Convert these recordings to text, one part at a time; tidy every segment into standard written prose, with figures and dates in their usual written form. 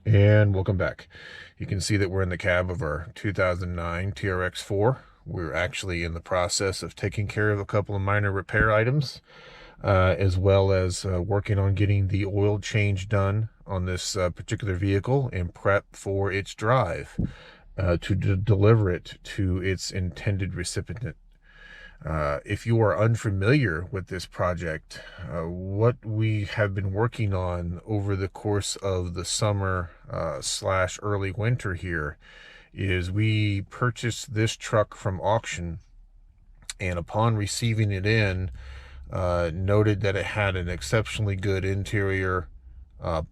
And welcome back. You can see that we're in the cab of our 2009 TRX4. We're actually in the process of taking care of a couple of minor repair items, as well as working on getting the oil change done on this particular vehicle in prep for its drive to deliver it to its intended recipient. If you are unfamiliar with this project, what we have been working on over the course of the summer slash early winter here is we purchased this truck from auction, and upon receiving it in, noted that it had an exceptionally good interior,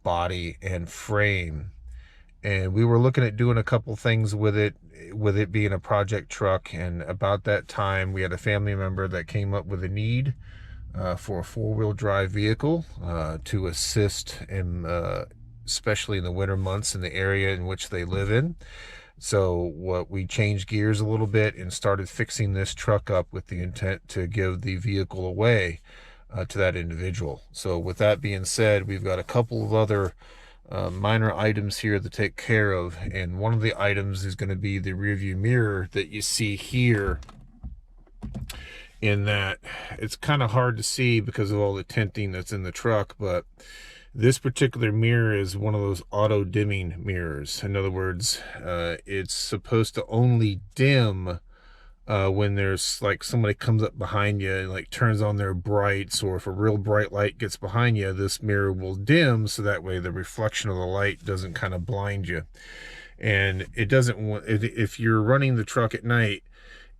body, and frame. And we were looking at doing a couple things with it being a project truck. And about that time, we had a family member that came up with a need for a four-wheel drive vehicle to assist in, especially in the winter months in the area in which they live in. So we changed gears a little bit and started fixing this truck up with the intent to give the vehicle away to that individual. So with that being said, we've got a couple of other minor items here to take care of, and one of the items is going to be the rear view mirror that you see here, in that it's kind of hard to see because of all the tinting that's in the truck, but this particular mirror is one of those auto dimming mirrors. In other words, it's supposed to only dim when there's like somebody comes up behind you and like turns on their brights, or if a real bright light gets behind you, this mirror will dim so that way the reflection of the light doesn't kind of blind you. And it doesn't want, if you're running the truck at night,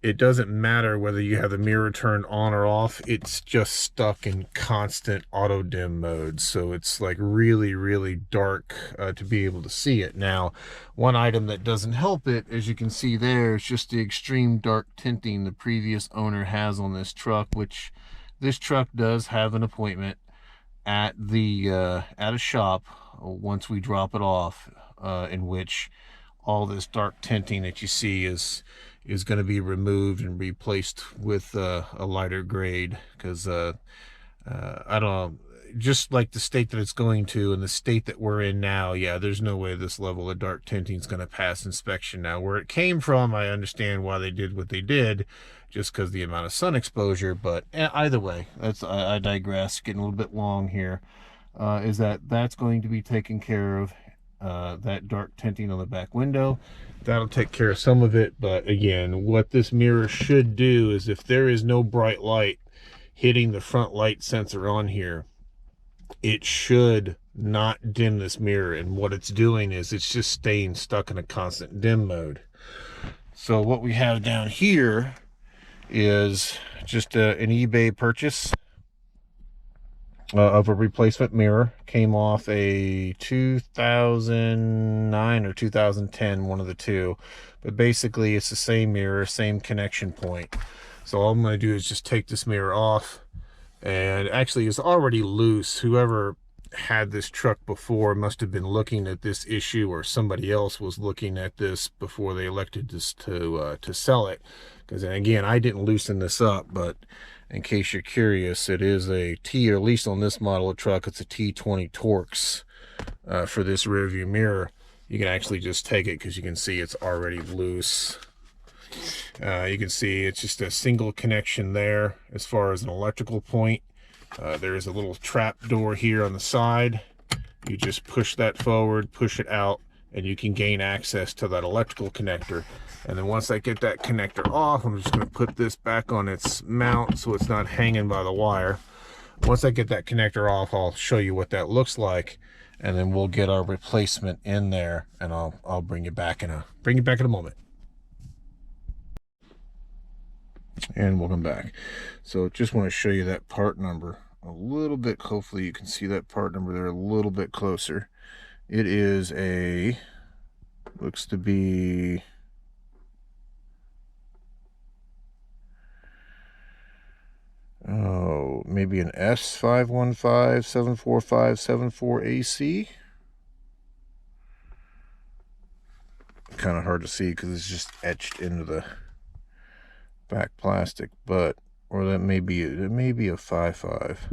it doesn't matter whether you have the mirror turned on or off, it's just stuck in constant auto dim mode. So it's like really, really dark to be able to see it. Now, one item that doesn't help it, as you can see there, is just the extreme dark tinting the previous owner has on this truck, which this truck does have an appointment at a shop once we drop it off, in which all this dark tinting that you see is going to be removed and replaced with a lighter grade, because I don't know, just like the state that it's going to and the state that we're in now, yeah, there's no way this level of dark tinting is going to pass inspection. Now, where it came from, I understand why they did what they did, just because the amount of sun exposure. But either way, I digress, getting a little bit long here. Is that's going to be taken care of. That dark tinting on the back window, that'll take care of some of it. But again, what this mirror should do is, if there is no bright light hitting the front light sensor on here, it should not dim this mirror. And what it's doing is it's just staying stuck in a constant dim mode. So what we have down here is just an eBay purchase of a replacement mirror. Came off a 2009 or 2010, one of the two, but basically it's the same mirror, same connection point. So all I'm going to do is just take this mirror off, and actually it's already loose. Whoever had this truck before must have been looking at this issue, or somebody else was looking at this before they elected this to sell it, because again, I didn't loosen this up. But in case you're curious, it is a T, or at least on this model of truck, it's a T20 Torx for this rear view mirror. You can actually just take it because you can see it's already loose. You can see it's just a single connection there as far as an electrical point. There is a little trap door here on the side. You just push that forward, push it out, and you can gain access to that electrical connector. And then once I get that connector off, I'm just going to put this back on its mount so it's not hanging by the wire. Once I get that connector off, I'll show you what that looks like, and then we'll get our replacement in there, and I'll bring you back in a moment. And welcome back. So just want to show you that part number a little bit. Hopefully you can see that part number there a little bit closer. It is looks to be maybe an S51574574AC. Kind of hard to see because it's just etched into the back plastic, but or it may be a 55.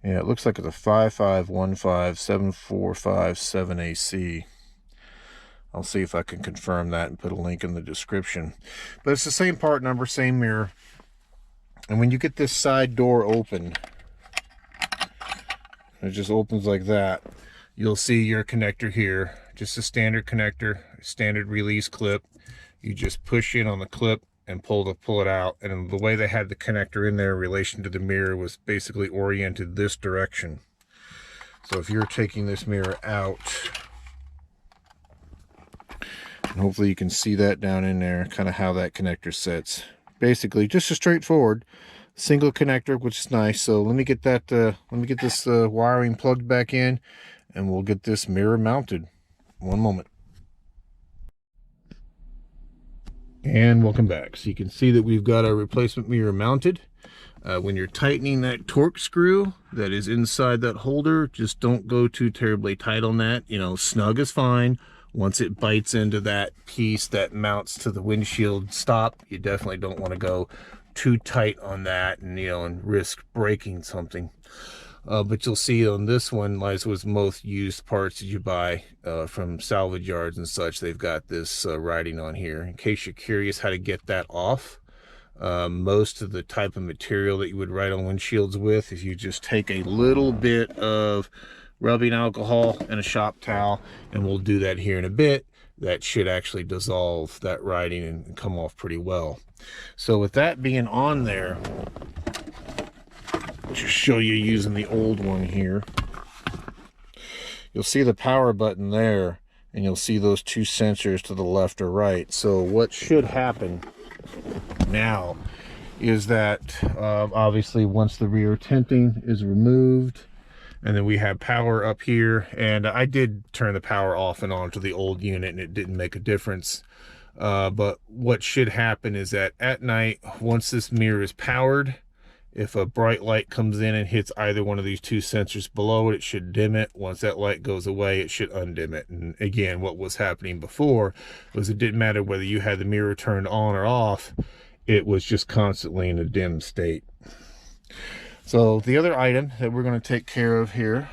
Yeah, it looks like it's a 551574557AC. I'll see if I can confirm that and put a link in the description. But it's the same part number, same mirror. And when you get this side door open, it just opens like that. You'll see your connector here. Just a standard connector, standard release clip. You just push in on the clip and pull it out. And the way they had the connector in there in relation to the mirror was basically oriented this direction. So if you're taking this mirror out, and hopefully you can see that down in there, kind of how that connector sits. Basically just a straightforward single connector, which is nice. So let me get that this wiring plugged back in, and we'll get this mirror mounted. One moment. And welcome back. So you can see that we've got our replacement mirror mounted. When you're tightening that torque screw that is inside that holder, just don't go too terribly tight on that. You know, snug is fine. Once it bites into that piece that mounts to the windshield stop, you definitely don't want to go too tight on that and, you know, and risk breaking something. But you'll see on this one, like with most used parts that you buy from salvage yards and such, they've got this writing on here. In case you're curious how to get that off, most of the type of material that you would write on windshields with, if you just take a little bit of rubbing alcohol and a shop towel, and we'll do that here in a bit, that should actually dissolve that writing and come off pretty well. So with that being on there, I'll just show you using the old one here. You'll see the power button there, and you'll see those two sensors to the left or right. So what should happen now is that obviously once the rear tinting is removed, and then we have power up here, and I did turn the power off and on to the old unit and it didn't make a difference. But what should happen is that at night, once this mirror is powered, if a bright light comes in and hits either one of these two sensors below it, it should dim it. Once that light goes away, it should undim it. And again, what was happening before was it didn't matter whether you had the mirror turned on or off, it was just constantly in a dim state. So the other item that we're going to take care of here,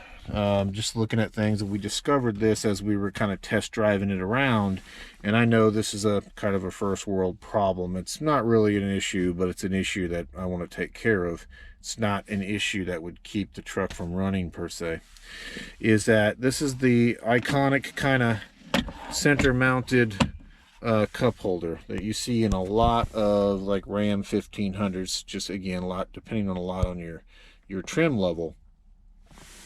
just looking at things, and we discovered this as we were kind of test driving it around, and I know this is a kind of a first world problem. It's not really an issue, but it's an issue that I want to take care of. It's not an issue that would keep the truck from running per se. Is that this is the iconic kind of center mounted cup holder that you see in a lot of like Ram 1500s, just again, a lot depending on your trim level.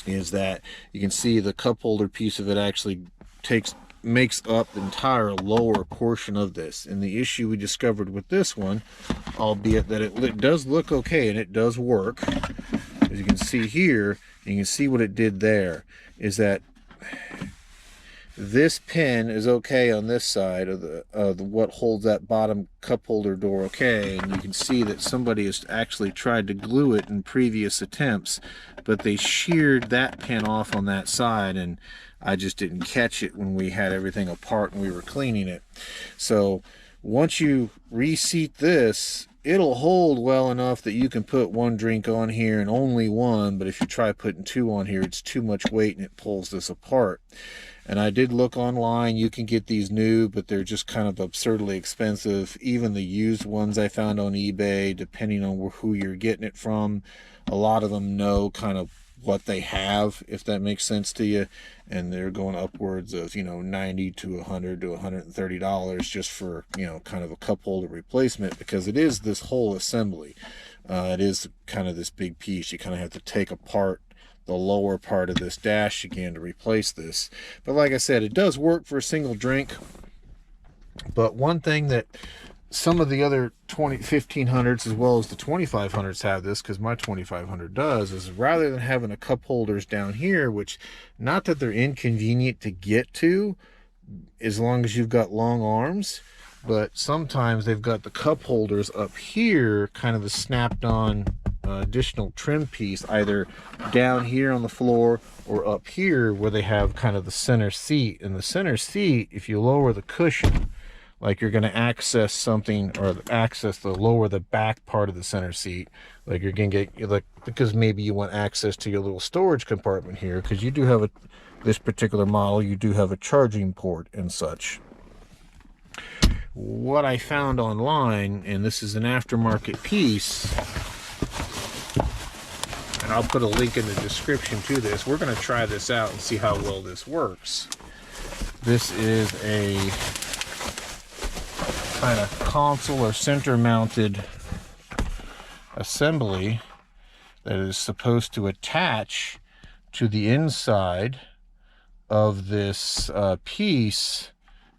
Is that you can see the cup holder piece of it actually makes up the entire lower portion of this. And the issue we discovered with this one, albeit that it does look okay and it does work, as you can see here, and you can see what it did there, is that this pin is okay on this side of the what holds that bottom cup holder door okay, and you can see that somebody has actually tried to glue it in previous attempts, but they sheared that pin off on that side, and I just didn't catch it when we had everything apart and we were cleaning it. So once you reseat this, it'll hold well enough that you can put one drink on here and only one, but if you try putting two on here, it's too much weight and it pulls this apart. And I did look online, you can get these new, but they're just kind of absurdly expensive. Even the used ones I found on eBay, depending on who you're getting it from, a lot of them know kind of what they have, if that makes sense to you, and they're going upwards of, you know, $90 to $100 to $130 just for, you know, kind of a cup holder replacement, because it is this whole assembly. It is kind of this big piece. You kind of have to take apart the lower part of this dash again to replace this. But like I said, it does work for a single drink. But one thing that some of the other 1500s as well as the 2500s have this, because my 2500 does, is rather than having a cup holders down here, which not that they're inconvenient to get to as long as you've got long arms, but sometimes they've got the cup holders up here, kind of a snapped on additional trim piece, either down here on the floor or up here where they have kind of the center seat. And the center seat, if you lower the cushion like you're going to access something, or access the lower the back part of the center seat, like you're going to get, like, because maybe you want access to your little storage compartment here, because you do have this particular model, you do have a charging port and such. What I found online, and this is an aftermarket piece, and I'll put a link in the description to this. We're going to try this out and see how well this works. This is a kind of console or center mounted assembly that is supposed to attach to the inside of this piece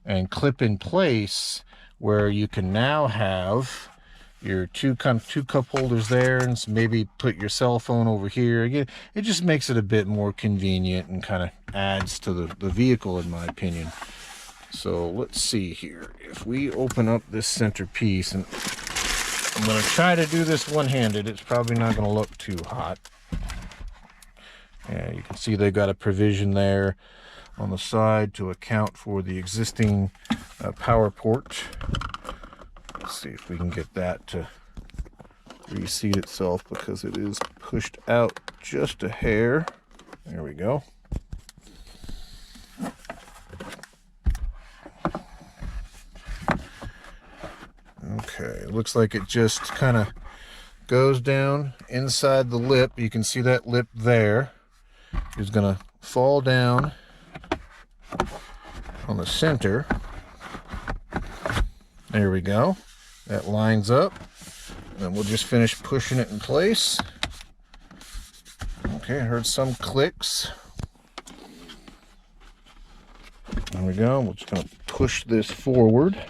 and clip in place, where you can now have your two cup holders there, and maybe put your cell phone over here. Again, it just makes it a bit more convenient and kind of adds to the vehicle, in my opinion. So let's see here. If we open up this center piece, and I'm going to try to do this one-handed, it's probably not going to look too hot. Yeah, you can see they've got a provision there on the side to account for the existing power port. Let's see if we can get that to reseat itself, because it is pushed out just a hair. There we go. Okay, it looks like it just kind of goes down inside the lip. You can see that lip there is going to fall down on the center. There we go. That lines up. Then we'll just finish pushing it in place. Okay, I heard some clicks. There we go. We're just going to push this forward.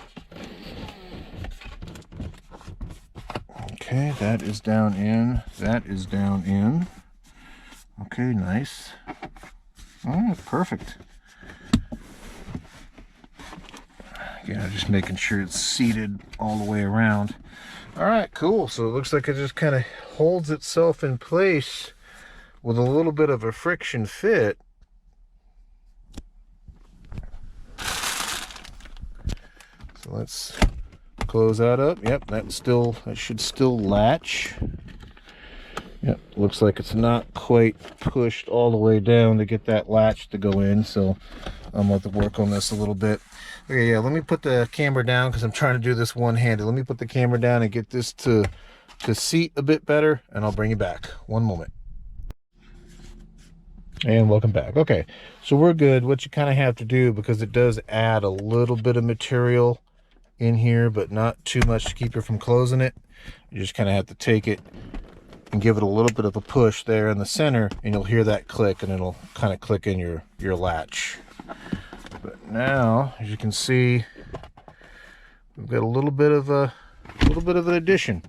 Okay, that is down in. That is down in. Okay, nice. All right, perfect. Yeah, just making sure it's seated all the way around. All right, cool. So it looks like it just kind of holds itself in place with a little bit of a friction fit. So let's close that up. Yep, that should still latch. Yep, looks like it's not quite pushed all the way down to get that latch to go in. So I'm going to have to work on this a little bit. Okay, yeah, let me put the camera down, because I'm trying to do this one-handed. Let me put the camera down and get this to seat a bit better, and I'll bring you back. One moment. And welcome back. Okay, so we're good. What you kind of have to do, because it does add a little bit of material in here, but not too much to keep you from closing it. You just kind of have to take it and give it a little bit of a push there in the center, and you'll hear that click, and it'll kind of click in your latch. But now, as you can see, we've got a little bit of an addition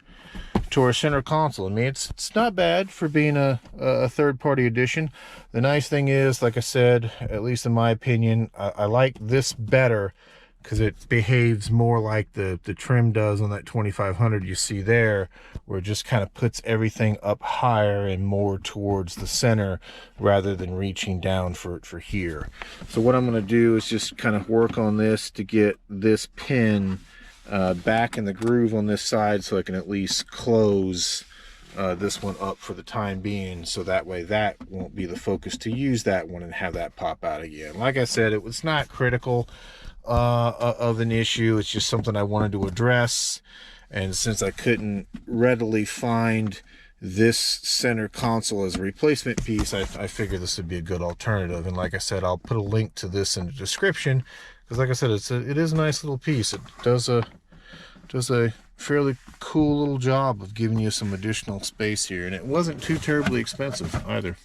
to our center console. I mean, it's not bad for being a third-party addition. The nice thing is, like I said, at least in my opinion, I like this better, because it behaves more like the trim does on that 2500 you see there, where it just kind of puts everything up higher and more towards the center rather than reaching down for here. So what I'm going to do is just kind of work on this to get this pin back in the groove on this side, so I can at least close this one up for the time being, so that way that won't be the focus to use that one and have that pop out again. Like I said, it was not critical of an issue. It's just something I wanted to address, and since I couldn't readily find this center console as a replacement piece, I figured this would be a good alternative. And like I said, I'll put a link to this in the description, because like I said, it is a nice little piece. It does a fairly cool little job of giving you some additional space here, and it wasn't too terribly expensive either.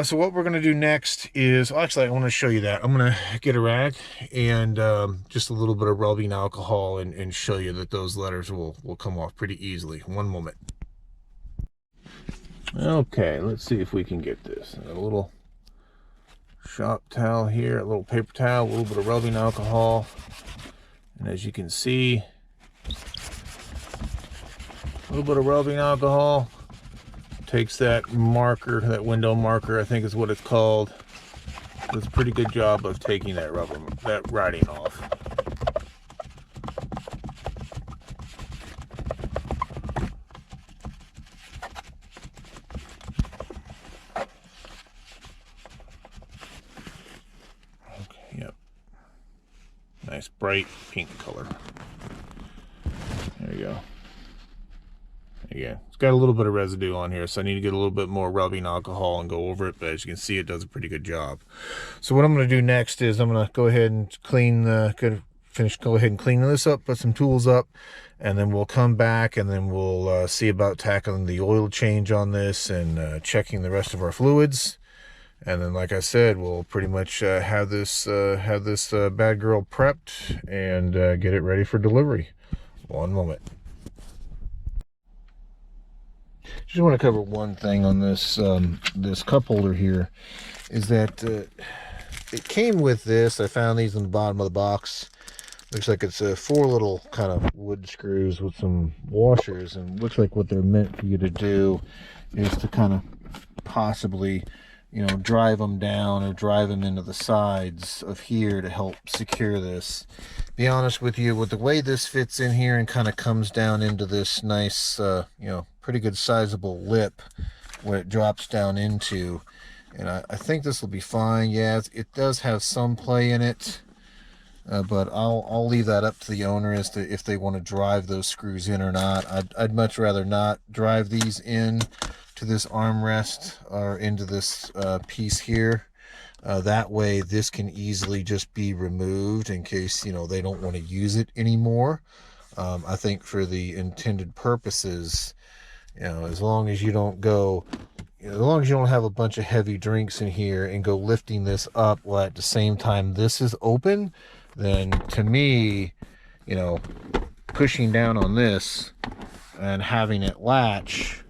So what we're going to do next is, actually, I want to show you that. I'm going to get a rag and just a little bit of rubbing alcohol and show you that those letters will come off pretty easily. One moment. Okay, let's see if we can get this. A little shop towel here, a little paper towel, a little bit of rubbing alcohol. And as you can see, a little bit of rubbing alcohol takes that marker, that window marker, I think is what it's called. Does a pretty good job of taking that writing off. nice bright pink color. There you go. Again, it's got a little bit of residue on here, so I need to get a little bit more rubbing alcohol and go over it, but as you can see, it does a pretty good job. So what I'm going to do next is I'm going to go ahead and clean go ahead and clean this up, put some tools up, and then we'll come back and then we'll see about tackling the oil change on this and checking the rest of our fluids. And then, like I said, we'll pretty much have this bad girl prepped and get it ready for delivery. One moment. Just want to cover one thing on this this cup holder here, is that it came with this. I found these in the bottom of the box. Looks like it's 4 little kind of wood screws with some washers, and looks like what they're meant for you to do is to kind of possibly, you know, drive them down or drive them into the sides of here to help secure this. Be honest with you, with the way this fits in here and kind of comes down into this nice, you know, pretty good sizable lip where it drops down into, and I think this will be fine. Yeah, it does have some play in it. But I'll leave that up to the owner as to if they want to drive those screws in or not. I'd much rather not drive these in to this armrest or into this piece here. That way this can easily just be removed in case, you know, they don't want to use it anymore. I think for the intended purposes, you know, as long as you don't go, as long as you don't have a bunch of heavy drinks in here and go lifting this up while at the same time this is open, then to me, you know, pushing down on this and having it latch,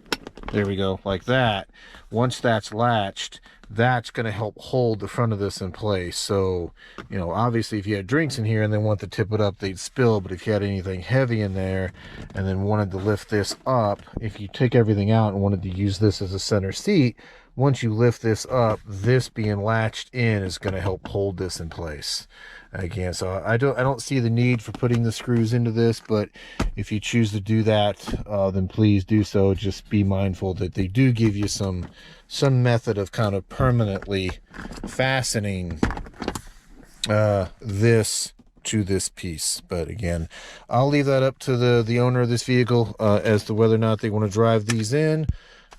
there we go, like that. Once that's latched, that's going to help hold the front of this in place. So, you know, obviously if you had drinks in here and they want to tip it up, they'd spill. But if you had anything heavy in there and then wanted to lift this up, if you took everything out and wanted to use this as a center seat, once you lift this up, this being latched in is going to help hold this in place. Again, so I don't see the need for putting the screws into this, but if you choose to do that, then please do so. Just be mindful that they do give you some method of kind of permanently fastening this to this piece. But again, I'll leave that up to the owner of this vehicle as to whether or not they want to drive these in.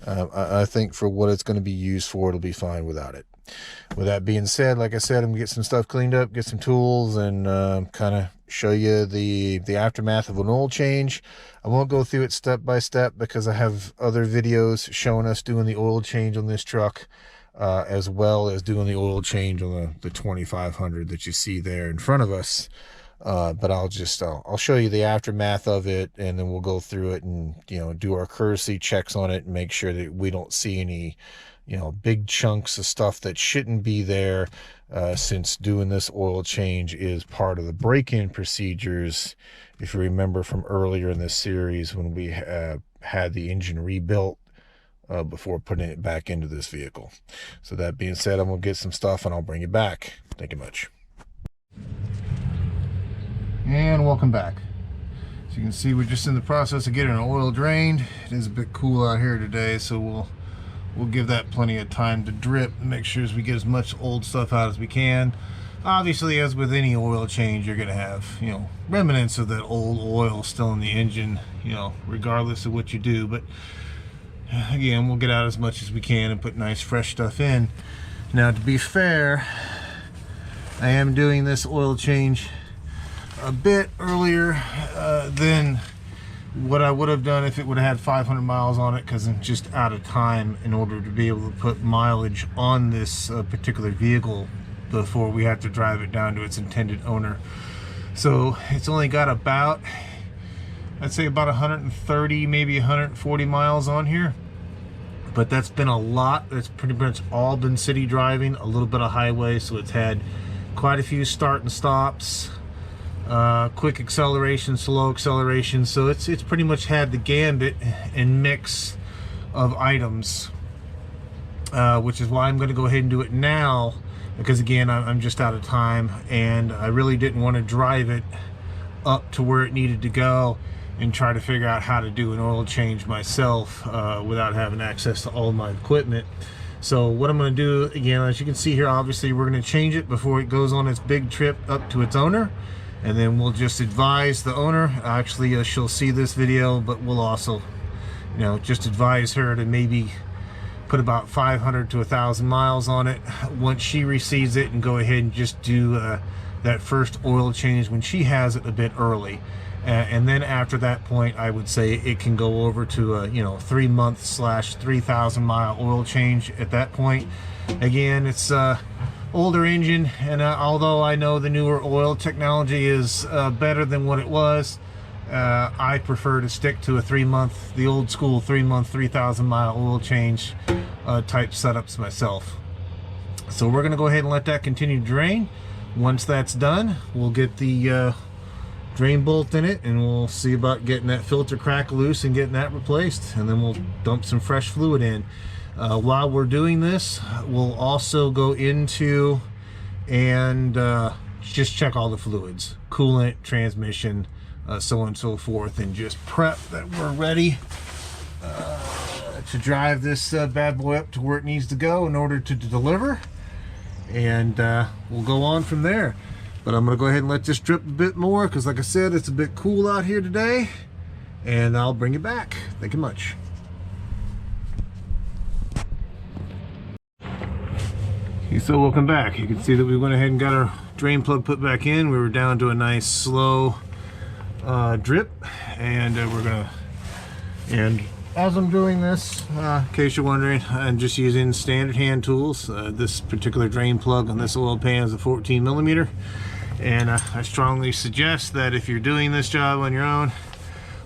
I think for what it's going to be used for, it'll be fine without it. With that being said, like I said, I'm gonna get some stuff cleaned up, get some tools, and kind of show you the aftermath of an oil change. I won't go through it step by step because I have other videos showing us doing the oil change on this truck, as well as doing the oil change on the 2500 that you see there in front of us. But I'll show you the aftermath of it, and then we'll go through it and, you know, do our courtesy checks on it and make sure that we don't see any, you know, big chunks of stuff that shouldn't be there, since doing this oil change is part of the break-in procedures. If you remember from earlier in this series when we had the engine rebuilt before putting it back into this vehicle. So that being said, I'm gonna get some stuff and I'll bring it back. Thank you much. And welcome back. As you can see, we're just in the process of getting our oil drained. It is a bit cool out here today, so we'll give that plenty of time to drip and make sure as we get as much old stuff out as we can. Obviously, as with any oil change, you're gonna have, you know, remnants of that old oil still in the engine, you know, regardless of what you do. But again, we'll get out as much as we can and put nice fresh stuff in. Now, to be fair, I am doing this oil change a bit earlier than what I would have done if it would have had 500 miles on it, because I'm just out of time in order to be able to put mileage on this particular vehicle before we have to drive it down to its intended owner. So it's only got about, I'd say about 130, maybe 140 miles on here. But that's been a lot. That's pretty much all been city driving, a little bit of highway, so it's had quite a few start and stops, quick acceleration, slow acceleration. So it's pretty much had the gambit and mix of items, which is why I'm going to go ahead and do it now, because again, I'm just out of time and I really didn't want to drive it up to where it needed to go and try to figure out how to do an oil change myself without having access to all my equipment. So what I'm going to do, again, as you can see here, obviously we're going to change it before it goes on its big trip up to its owner. and then we'll just advise the owner. Actually, she'll see this video, but we'll also, you know, just advise her to maybe put about 500 to 1,000 miles on it once she receives it, and go ahead and just do that first oil change when she has it a bit early. And then after that point, I would say it can go over to a, you know, 3-month / 3,000 mile oil change at that point. Again, it's older engine, and although I know the newer oil technology is better than what it was, I prefer to stick to a 3-month, the old school 3-month, 3,000 mile oil change type setups myself. So we're gonna go ahead and let that continue to drain. Once that's done, we'll get the drain bolt in it, and we'll see about getting that filter crack loose and getting that replaced, and then we'll dump some fresh fluid in. While we're doing this, we'll also go into and just check all the fluids, coolant, transmission, so on and so forth, and just prep that we're ready to drive this bad boy up to where it needs to go in order to deliver, and we'll go on from there. But I'm gonna go ahead and let this drip a bit more, because like I said, it's a bit cool out here today, and I'll bring it back. Thank you much. Okay, so welcome back. You can see that we went ahead and got our drain plug put back in. We were down to a nice slow drip, and as I'm doing this, in case you're wondering, I'm just using standard hand tools. This particular drain plug on this oil pan is a 14mm, and I strongly suggest that if you're doing this job on your own,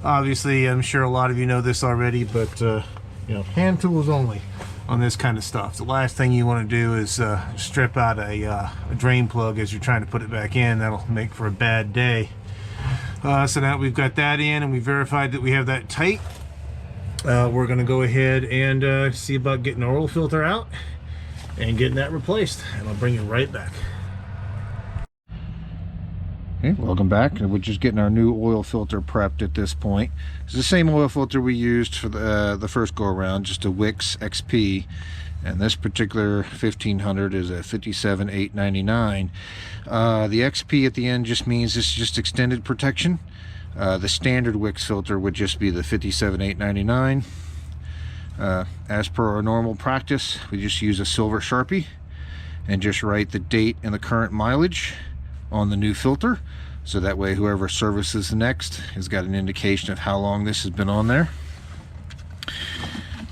obviously I'm sure a lot of you know this already, but you know, hand tools only on this kind of stuff. The last thing you want to do is strip out a drain plug as you're trying to put it back in. That'll make for a bad day. So now we've got that in, and we verified that we have that tight. We're going to go ahead and see about getting our oil filter out and getting that replaced, and I'll bring you right back. Okay, welcome back. We're just getting our new oil filter prepped at this point. It's the same oil filter we used for the first go around, just a Wix XP, and this particular 1500 is a 57899. The XP at the end just means it's just extended protection. The standard Wix filter would just be the 57899. As per our normal practice, we just use a silver Sharpie and just write the date and the current mileage on the new filter, so that way whoever services next has got an indication of how long this has been on there.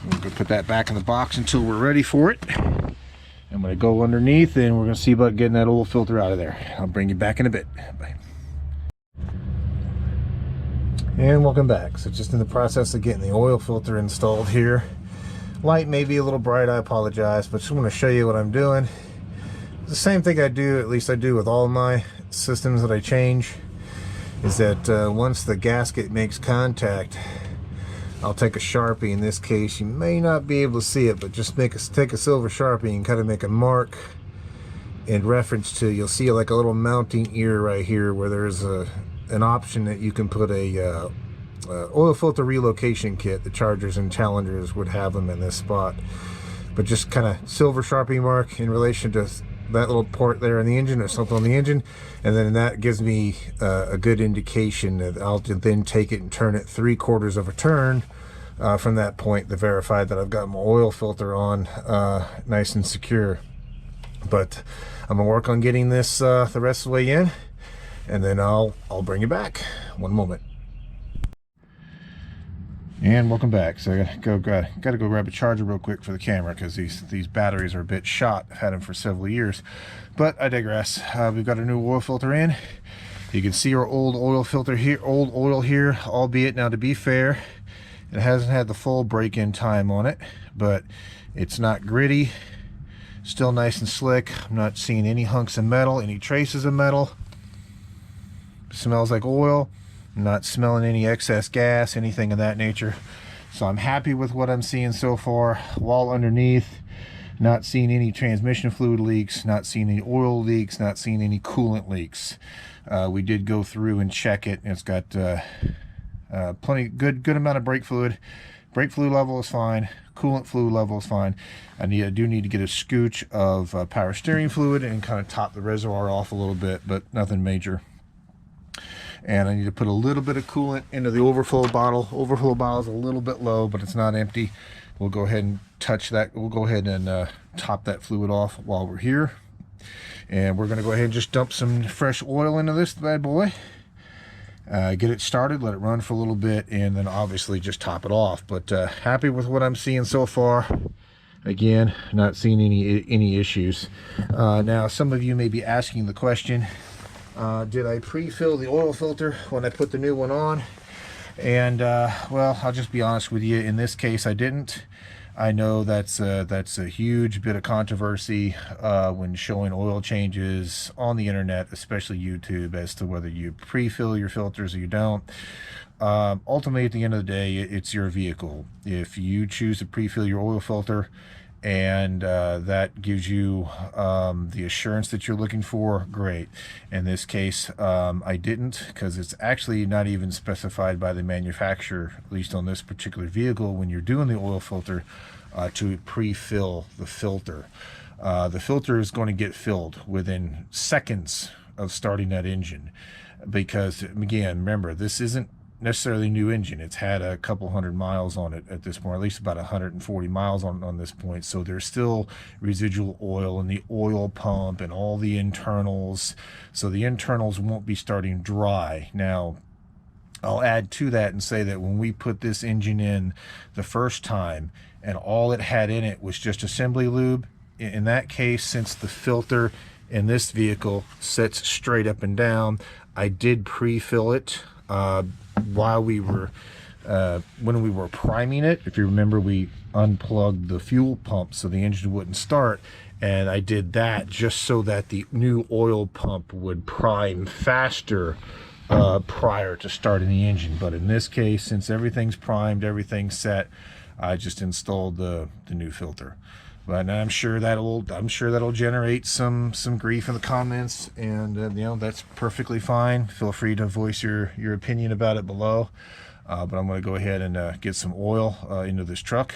We're going to put that back in the box until we're ready for it. I'm going to go underneath, and we're going to see about getting that oil filter out of there. I'll bring you back in a bit. Bye. And welcome back. So just in the process of getting the oil filter installed here. Light may be a little bright, I apologize, but just want to show you what I'm doing. The same thing I do, at least I do with all my systems that I change, is that once the gasket makes contact, I'll take a Sharpie. In this case, you may not be able to see it, but just take a silver Sharpie and kind of make a mark in reference to, you'll see like a little mounting ear right here where there's an option that you can put a oil filter relocation kit. The Chargers and Challengers would have them in this spot, but just kind of silver Sharpie mark in relation to that little port there in the engine or something on the engine, and then that gives me a good indication that I'll then take it and turn it 3/4 of a turn from that point to verify that I've got my oil filter on nice and secure. But I'm gonna work on getting this the rest of the way in, and then I'll bring you back. One moment. And welcome back. So I gotta go grab a charger real quick for the camera, because these batteries are a bit shot. I've had them for several years, but I digress. We've got a new oil filter in. You can see our old oil filter here, old oil here, albeit now, to be fair, it hasn't had the full break-in time on it, but it's not gritty, still nice and slick. I'm not seeing any hunks of metal, any traces of metal. It smells like oil. I'm not smelling any excess gas, anything of that nature. So I'm happy with what I'm seeing so far. While underneath, not seeing any transmission fluid leaks, not seeing any oil leaks, not seeing any coolant leaks. We did go through and check it, and it's got plenty good amount of brake fluid. Brake fluid level is fine. Coolant fluid level is fine. I do need to get a scooch of power steering fluid and kind of top the reservoir off a little bit, but nothing major. And I need to put a little bit of coolant into the overflow bottle. Overflow bottle is a little bit low, but it's not empty. We'll go ahead and touch that. We'll go ahead and top that fluid off while we're here. And we're going to go ahead and just dump some fresh oil into this bad boy. Get it started, let it run for a little bit, and then obviously just top it off. But happy with what I'm seeing so far. Again, not seeing any issues. Now, some of you may be asking the question, did I pre-fill the oil filter when I put the new one on? And well, I'll just be honest with you. In this case, I didn't. I know that's a huge bit of controversy when showing oil changes on the internet, especially YouTube, as to whether you pre-fill your filters or you don't. Ultimately, at the end of the day, it's your vehicle. If you choose to pre-fill your oil filter and that gives you the assurance that you're looking for, great. In this case, I didn't, because it's actually not even specified by the manufacturer, at least on this particular vehicle, when you're doing the oil filter, to pre-fill the filter. The filter is going to get filled within seconds of starting that engine, because again, remember, this isn't necessarily a new engine. It's had a couple hundred miles on it at this point, or at least about 140 miles on this point. So there's still residual oil in the oil pump and all the internals. So the internals won't be starting dry. Now, I'll add to that and say that when we put this engine in the first time and all it had in it was just assembly lube, in that case, since the filter in this vehicle sits straight up and down, I did pre-fill it while we were when we were priming it. If you remember, we unplugged the fuel pump so the engine wouldn't start, and I did that just so that the new oil pump would prime faster prior to starting the engine. But in this case, since everything's primed, everything's set, I just installed the new filter. But I'm sure that'll generate some grief in the comments, and you know, that's perfectly fine. Feel free to voice your opinion about it below. But I'm going to go ahead and get some oil into this truck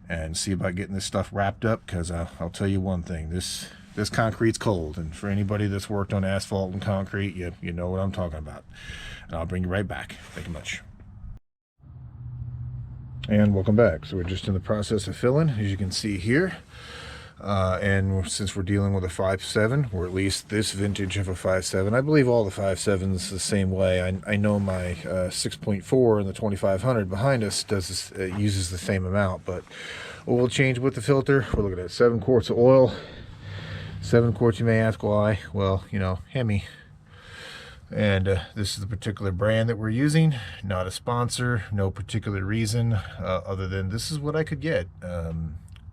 and see about getting this stuff wrapped up, because I'll tell you one thing, this concrete's cold, and for anybody that's worked on asphalt and concrete, you know what I'm talking about. And I'll bring you right back. Thank you much. And welcome back. So we're just in the process of filling, as you can see here. And since we're dealing with a 5.7, or at least this vintage of a 5.7, I believe all the 5.7s the same way. I know my 6.4 and the 2500 behind us uses the same amount, but oil change with the filter, we're looking at 7 quarts of oil. 7 quarts, you may ask why. Well, you know, Hemi. And this is the particular brand that we're using. Not a sponsor, no particular reason other than this is what I could get.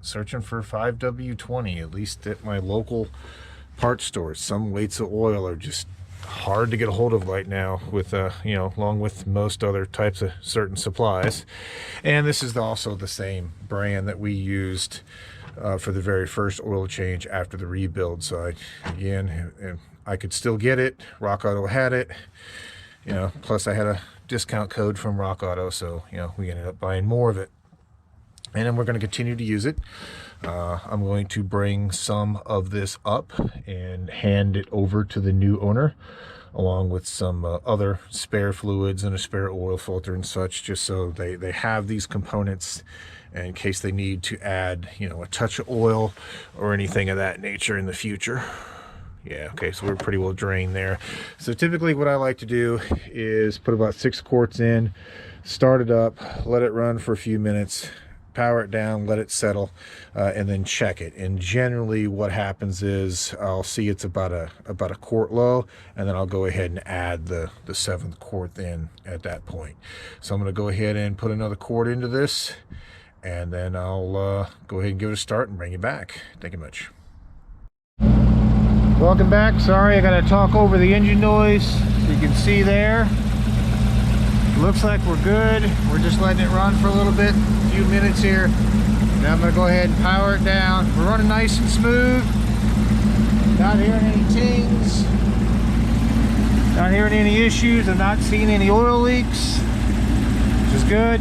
Searching for 5W20, at least at my local parts stores. Some weights of oil are just hard to get a hold of right now, with you know, along with most other types of certain supplies. And this is also the same brand that we used for the very first oil change after the rebuild. So I could still get it. Rock Auto had it, you know, plus I had a discount code from Rock Auto, so you know, we ended up buying more of it. And then we're going to continue to use it. I'm going to bring some of this up and hand it over to the new owner, along with some other spare fluids and a spare oil filter and such, just so they have these components in case they need to add, you know, a touch of oil or anything of that nature in the future. Yeah, okay, so we're pretty well drained there. So typically what I like to do is put about 6 quarts in, start it up, let it run for a few minutes, power it down, let it settle, and then check it. And generally what happens is I'll see it's about a quart low, and then I'll go ahead and add the 7th quart in at that point. So I'm going to go ahead and put another quart into this, and then I'll go ahead and give it a start and bring you back. Thank you much. Welcome back. Sorry, I gotta talk over the engine noise. So you can see there, looks like we're good. We're just letting it run for a little bit, a few minutes here. Now I'm gonna go ahead and power it down. We're running nice and smooth. Not hearing any tings, not hearing any issues. I'm not seeing any oil leaks, which is good.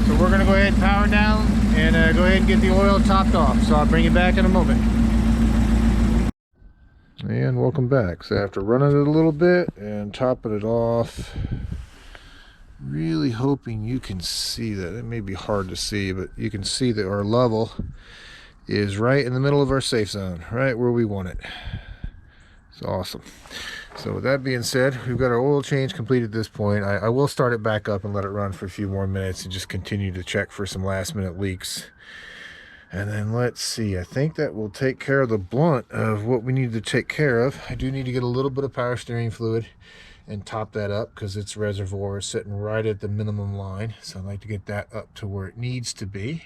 So we're gonna go ahead and power down and go ahead and get the oil topped off. So I'll bring you back in a moment. And welcome back. So after running it a little bit and topping it off, really hoping you can see that. It may be hard to see, but you can see that our level is right in the middle of our safe zone, right where we want it. It's awesome. So with that being said, we've got our oil change complete at this point. I will start it back up and let it run for a few more minutes and just continue to check for some last minute leaks. And then let's see, I think that will take care of the blunt of what we need to take care of. I do need to get a little bit of power steering fluid and top that up because its reservoir is sitting right at the minimum line. So I'd like to get that up to where it needs to be.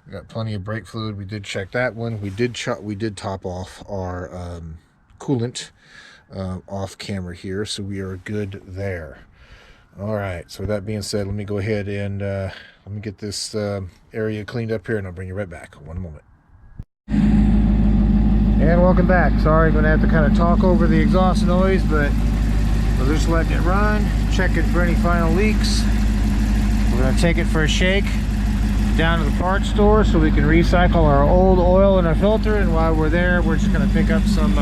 We got plenty of brake fluid. We did check that one. We did top off our coolant off camera here, so we are good there. All right, so with that being said, let me go ahead and let me get this area cleaned up here, and I'll bring you right back. One moment. And welcome back. Sorry, I'm going to have to kind of talk over the exhaust noise, but we're just letting it run, checking for any final leaks. We're going to take it for a shake down to the parts store so we can recycle our old oil in our filter, and while we're there, we're just going to pick up some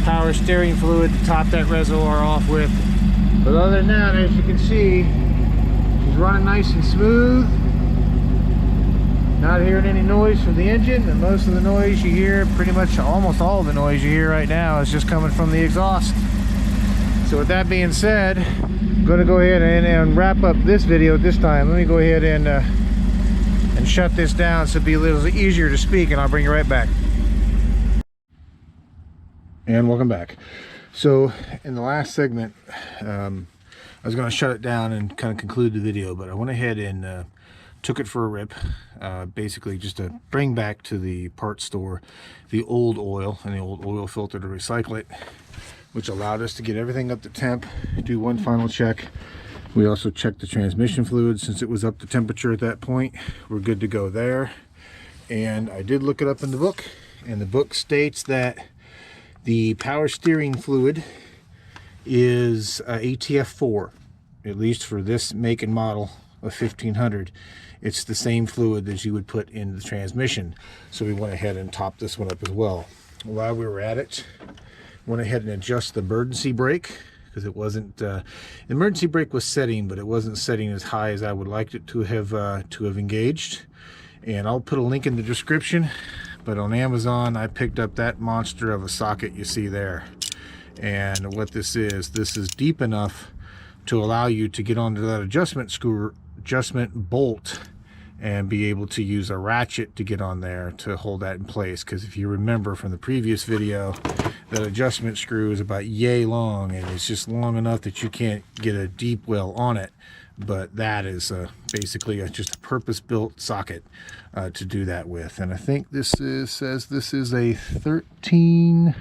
power steering fluid to top that reservoir off with. But other than that, as you can see, she's running nice and smooth. Not hearing any noise from the engine, and most of the noise you hear, pretty much almost all of the noise you hear right now is just coming from the exhaust. So with that being said, I'm going to go ahead and wrap up this video this time. Let me go ahead and shut this down so it'll be a little easier to speak, and I'll bring you right back. And welcome back. So in the last segment, I was going to shut it down and kind of conclude the video, but I went ahead and took it for a rip, basically just to bring back to the parts store the old oil and the old oil filter to recycle it, which allowed us to get everything up to temp, do one final check. We also checked the transmission fluid since it was up to temperature at that point. We're good to go there. And I did look it up in the book, and the book states that the power steering fluid is ATF4, at least for this make and model of 1500. It's the same fluid that you would put in the transmission. So we went ahead and topped this one up as well. While we were at it, went ahead and adjust the emergency brake, because it wasn't, the emergency brake was setting, but it wasn't setting as high as I would like it to have engaged. And I'll put a link in the description. But on Amazon, I picked up that monster of a socket you see there. And what this is deep enough to allow you to get onto that adjustment bolt and be able to use a ratchet to get on there to hold that in place. Because if you remember from the previous video, that adjustment screw is about yay long, and it's just long enough that you can't get a deep well on it. But that is basically just a purpose-built socket to do that with. And I think this says this is a 13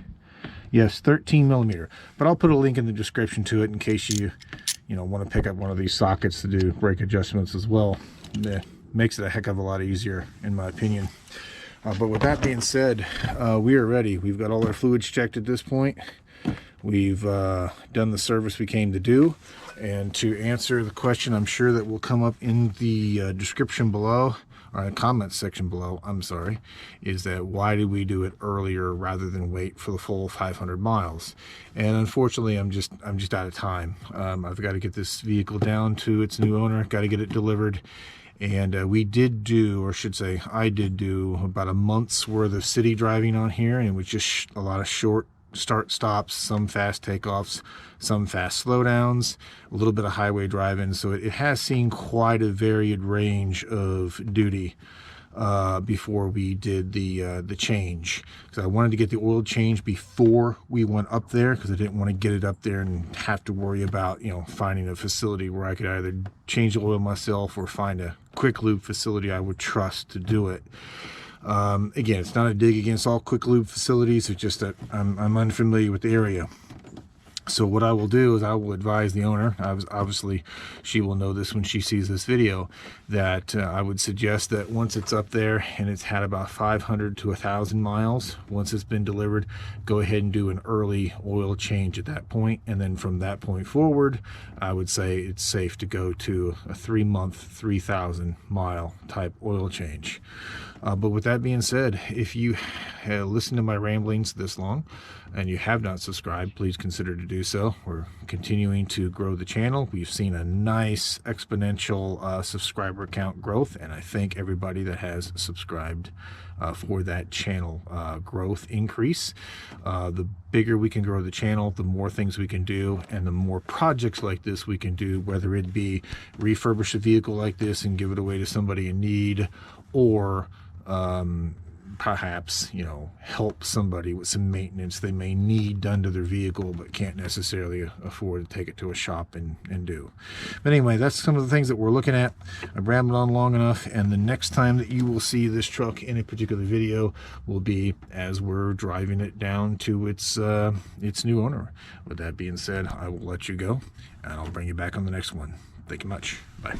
millimeter. But I'll put a link in the description to it in case you want to pick up one of these sockets to do brake adjustments as well. It makes it a heck of a lot easier, in my opinion. But with that being said, we are ready. We've got all our fluids checked at this point. We've done the service we came to do. And to answer the question I'm sure that will come up in the description below, or the comment section below, I'm sorry, is that why did we do it earlier rather than wait for the full 500 miles? And unfortunately, I'm just out of time. I've got to get this vehicle down to its new owner, got to get it delivered. And we did do, or should say I did do, about a month's worth of city driving on here, and it was just a lot of short start stops, some fast takeoffs, some fast slowdowns, a little bit of highway driving. So it has seen quite a varied range of duty before we did the change. So I wanted to get the oil change before we went up there, because I didn't want to get it up there and have to worry about finding a facility where I could either change the oil myself or find a quick lube facility I would trust to do it. Again, it's not a dig against all quick lube facilities. It's just that I'm unfamiliar with the area. So what I will do is I will advise the owner, obviously she will know this when she sees this video, that I would suggest that once it's up there and it's had about 500 to 1,000 miles, once it's been delivered, go ahead and do an early oil change at that point. And then from that point forward, I would say it's safe to go to a 3-month, 3,000 mile type oil change. But with that being said, if you listened to my ramblings this long and you have not subscribed, please consider to do so. We're continuing to grow the channel. We've seen a nice exponential subscriber count growth, and I thank everybody that has subscribed for that channel growth increase. The bigger we can grow the channel, the more things we can do, and the more projects like this we can do, whether it be refurbish a vehicle like this and give it away to somebody in need, or perhaps, you know, help somebody with some maintenance they may need done to their vehicle but can't necessarily afford to take it to a shop and do. But anyway, that's some of the things that we're looking at. I've rambled on long enough, and the next time that you will see this truck in a particular video will be as we're driving it down to its new owner. With that being said, I will let you go, and I'll bring you back on the next one. Thank you much. Bye.